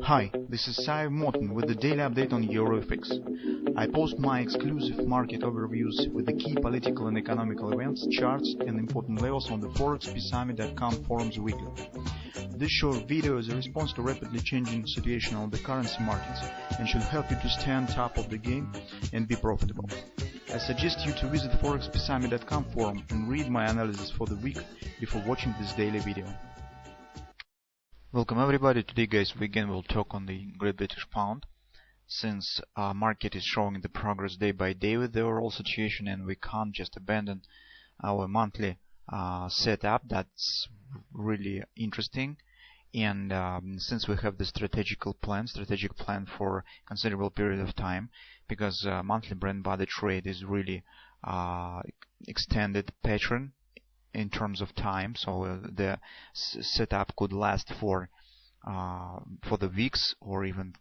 Hi, this is Sive Morten with the daily update on EuroFX. I post my exclusive market overviews with the key political and economical events, charts and important levels on the ForexPeaceArmy.com forums weekly. This short video is a response to rapidly changing situation on the currency markets and should help you to stay on top of the game and be profitable. I suggest you to visit the ForexPeaceArmy.com forum and read my analysis for the week before watching this daily video. Welcome everybody. Today guys, we again will talk on the Great British Pound, since market is showing the progress day by day with the overall situation, and we can't just abandon our monthly setup. That's really interesting. And since we have the strategic plan for considerable period of time, because monthly Brent body trade is really extended pattern in terms of time, so the setup could last for the weeks or even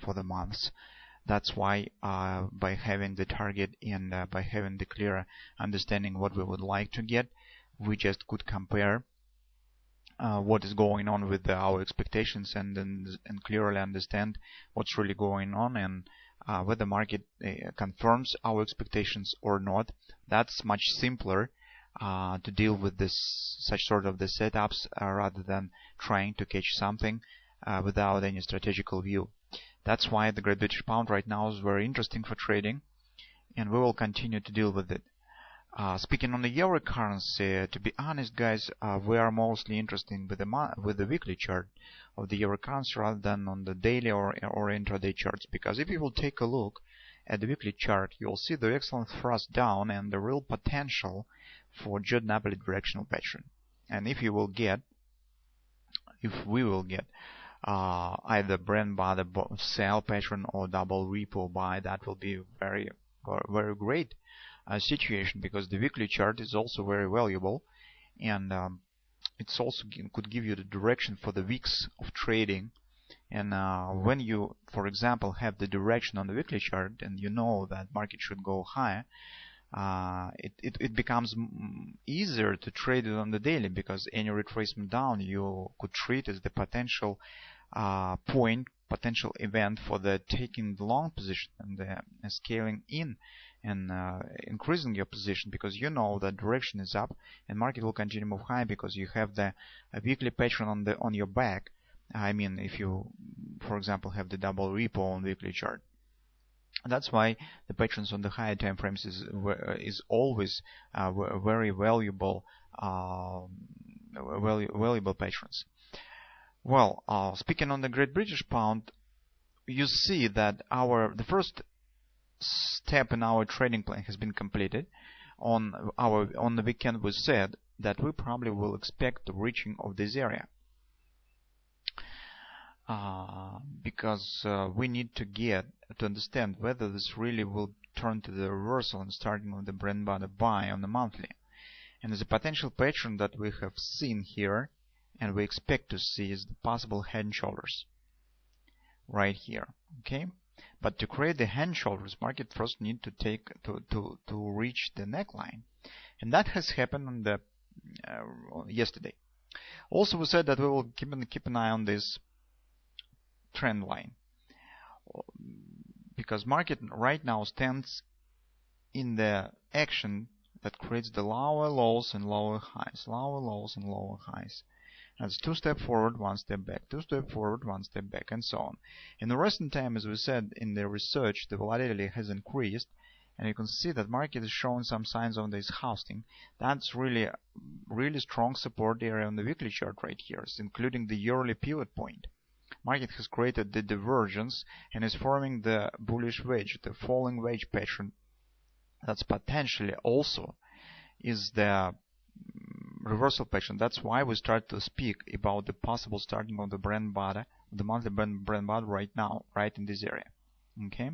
for the months. That's why by having the target and by having the clear understanding what we would like to get, we just could compare what is going on with our expectations and clearly understand what's really going on, and whether the market confirms our expectations or not. That's much simpler to deal with such sort of the setups rather than trying to catch something without any strategical view. That's why the Great British Pound right now is very interesting for trading, and we will continue to deal with it. Speaking on the euro currency, to be honest guys, we are mostly interested with the weekly chart of the euro currency rather than on the daily or intraday charts, because if you will take a look at the weekly chart, you'll see the excellent thrust down and the real potential for Napoli directional pattern. And if we will get either Brent body sell pattern or double repo buy, that will be very great situation, because the weekly chart is also very valuable, and it's also could give you the direction for the weeks of trading. And when you, for example, have the direction on the weekly chart and you know that market should go higher, it becomes easier to trade it on the daily, because any retracement down you could treat as the potential potential event for the taking the long position and the scaling in and increasing your position, because you know that direction is up and market will continue to move high because you have the weekly pattern on your back. I mean, if you, for example, have the double repo on weekly chart. That's why the patterns on the higher time frames is always very valuable patterns. Well, speaking on the Great British Pound, you see that the first step in our trading plan has been completed. On the weekend, we said that we probably will expect the reaching of this area, because we need to understand whether this really will turn to the reversal and starting with the Brent body buy on the monthly. And the potential pattern that we have seen here and we expect to see is the possible head and shoulders right here. Okay, but to create the head and shoulders, market first need to reach the neckline, and that has happened on the yesterday. Also, we said that we will keep an eye on this trend line, because market right now stands in the action that creates the lower lows and lower highs, That's 2 steps forward, 1 step back, 2 steps forward, 1 step back, and so on. In the recent time, as we said in the research, the volatility has increased, and you can see that market is showing some signs of this housing. That's really strong support area on the weekly chart right here, including the yearly pivot point. Market has created the divergence and is forming the bullish wedge, the falling wedge pattern. That's potentially also is the reversal pattern. That's why we start to speak about the possible starting of the Brent body, the monthly Brent body right now, right in this area. Okay,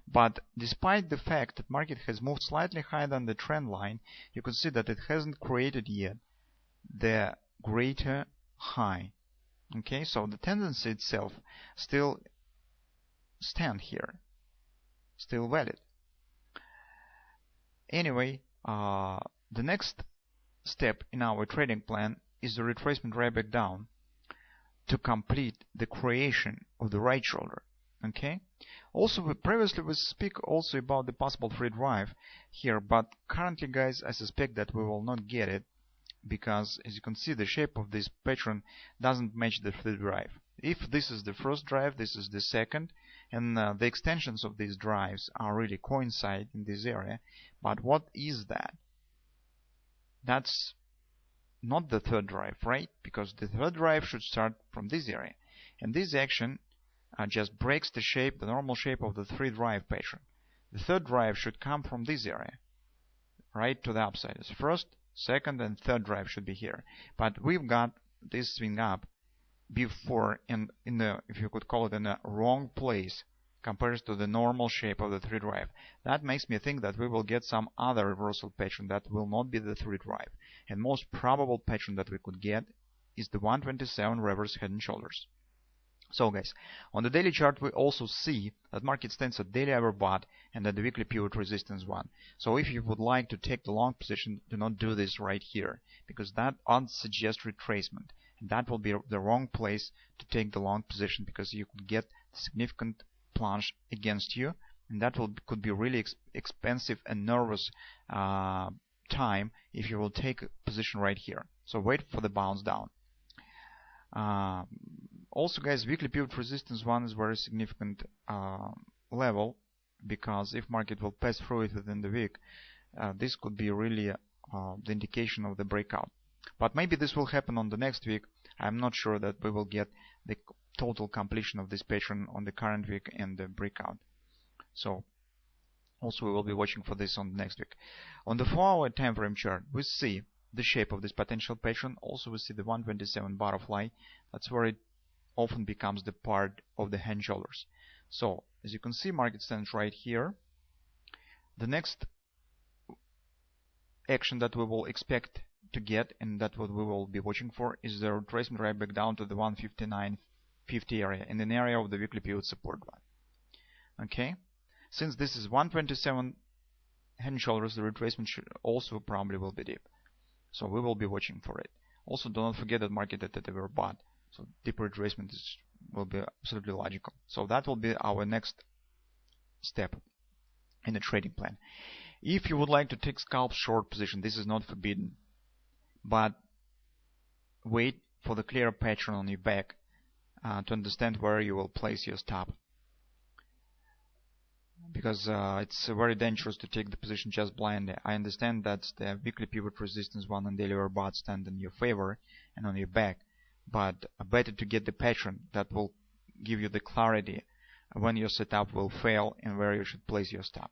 but despite the fact that market has moved slightly higher than the trend line, you can see that it hasn't created yet the greater high. Okay, so the tendency itself still stand here, still valid. Anyway, the next step in our trading plan is the retracement right back down to complete the creation of the right shoulder. Okay. Also, previously we speak also about the possible free drive here, but currently, guys, I suspect that we will not get it, because as you can see, the shape of this pattern doesn't match the free drive. If this is the first drive, this is the second, and the extensions of these drives are really coincide in this area. But what is that? That's not the third drive, right? Because the third drive should start from this area, and this action just breaks the shape, the normal shape of the three drive pattern. The third drive should come from this area, right to the upside. It's first, second, and third drive should be here. But we've got this swing up before, and in the, if you could call it, in the wrong place compared to the normal shape of the three drive. That makes me think that we will get some other reversal pattern that will not be the three drive. And most probable pattern that we could get is the 127 reverse head and shoulders. So guys, on the daily chart we also see that market stands at daily overbought and at the weekly pivot resistance 1. So if you would like to take the long position, do not do this right here, because that suggests retracement, and that will be the wrong place to take the long position, because you could get significant plunge against you, and that could be really expensive and nervous time if you will take a position right here. So wait for the bounce down. Also, guys, weekly pivot resistance 1 is very significant level, because if market will pass through it within the week, this could be really the indication of the breakout. But maybe this will happen on the next week. I'm not sure that we will get the total completion of this pattern on the current week and the breakout. So also we will be watching for this on the next week. On the 4-hour time frame chart, we see the shape of this potential pattern. Also we see the 127 butterfly. That's where it often becomes the part of the hand shoulders. So as you can see, market stands right here. The next action that we will expect to get, and that what we will be watching for, is the retracement right back down to the 159.50 area, in an area of the weekly pivot support line. Okay, since this is 127 head and shoulders, the retracement should also probably will be deep, so we will be watching for it. Also, do not forget that market at the overbought, so deep retracement will be absolutely logical. So that will be our next step in the trading plan. If you would like to take scalp short position, this is not forbidden, but wait for the clear pattern on your back to understand where you will place your stop, because it's very dangerous to take the position just blindly. I understand that the weekly pivot resistance 1 and daily overbought stand in your favor and on your back, but better to get the pattern that will give you the clarity when your setup will fail and where you should place your stop.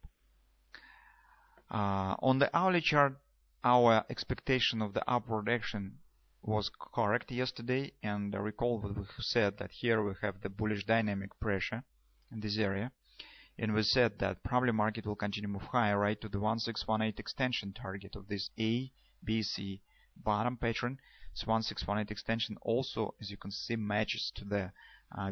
On the hourly chart, our expectation of the upward action was correct yesterday, and recall what we said, that here we have the bullish dynamic pressure in this area, and we said that probably market will continue to move higher right to the 1618 extension target of this A, B, C bottom pattern. So 1618 extension also, as you can see, matches to the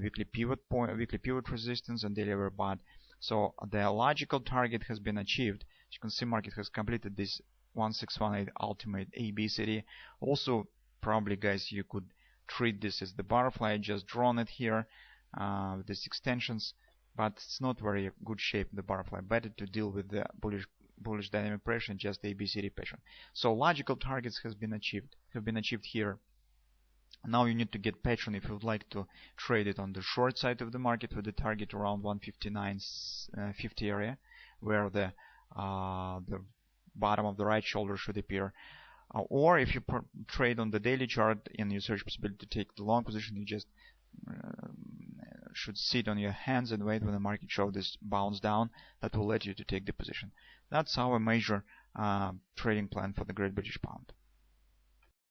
weekly pivot point, weekly pivot resistance and daily overbought. So the logical target has been achieved. As you can see, market has completed this 1618 ultimate ABCD. Also, probably, guys, you could treat this as the butterfly. I just drawn it here with these extensions, but it's not very good shape, the butterfly. Better to deal with the bullish dynamic pressure and just the ABCD pattern. So logical targets have been achieved here. Now you need to get pattern if you would like to trade it on the short side of the market with the target around 159.50 area, where the bottom of the right shoulder should appear. Or if you trade on the daily chart and you search possibility to take the long position, you just should sit on your hands and wait when the market shows this bounce down. That will let you to take the position. That's our major trading plan for the Great British Pound.